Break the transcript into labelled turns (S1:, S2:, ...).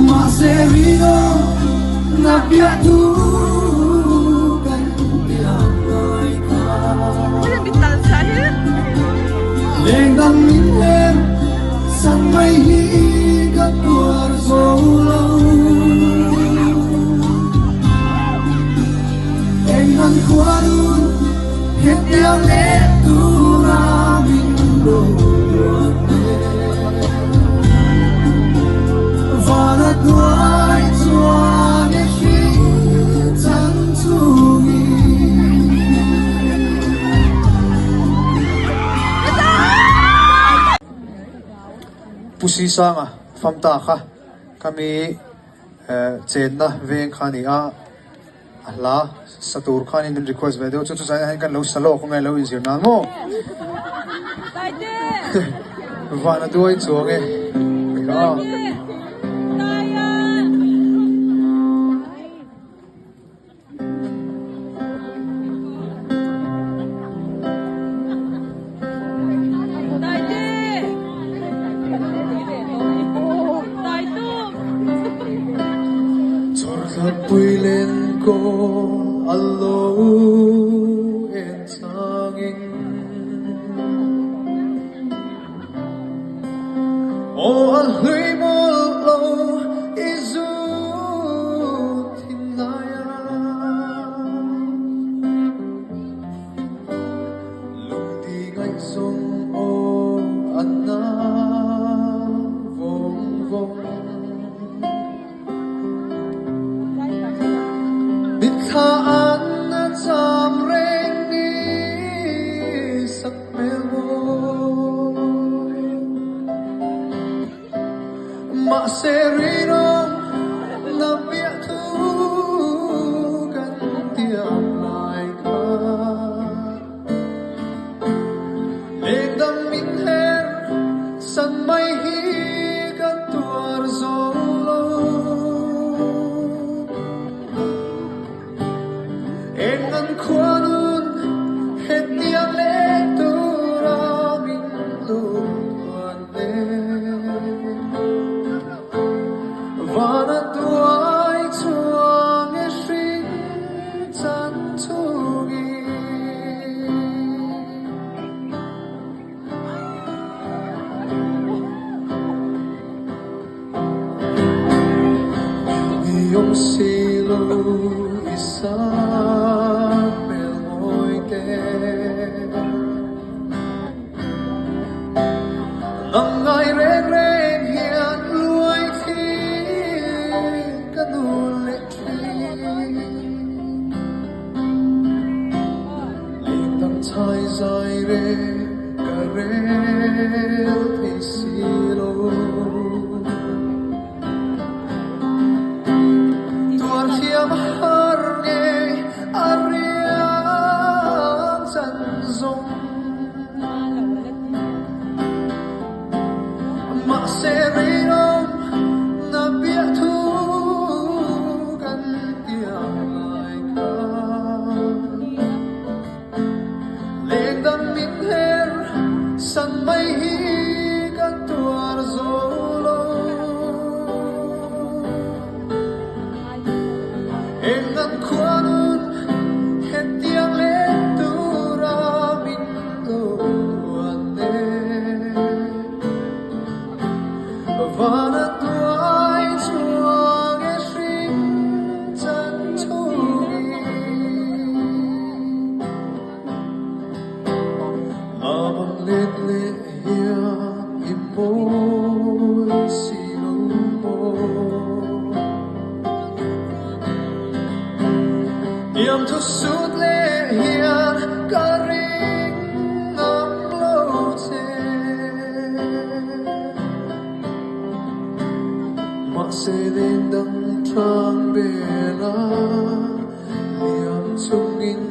S1: Maserino na piatukan tiamay ka. Lenggang minler sang may higat tuar solaw. Engan kuarun hetiang letu raming doate. Vana tuai tuane shitan tungi. Pusi sanga famta kha kami chenna veng khani a ala satur khani nim request video chu chu sai han kan lo salo ko ngai lo in sir na mo vana tuai chuange ka Puilen ko alo en sanging o alui mo lo izu tinaya ludi gai song o anna vong vong Bithaan na samreng ni sakmewoy Maserirong na piatugan tiamay ka Legdam minher san may higat tuar solo Engan kuanun hetiang letu raming luane Vana tuai tuang esring tantugi Iyong silo isa Nangai reng hian luai thi kanule thi Lindam chai zai re karel thi silo Tuan thiam har nge ariang san zong Maserirong na piatugan tiamay ka Legdam minher san may higat tuar solo Engan kuanun hetiang letu raming doane Vana tuai tuang esring tantugi Abang letle hiang imoy sinumo Diam tusut le hiang karing ang lote Maselendang trang bela liam sungin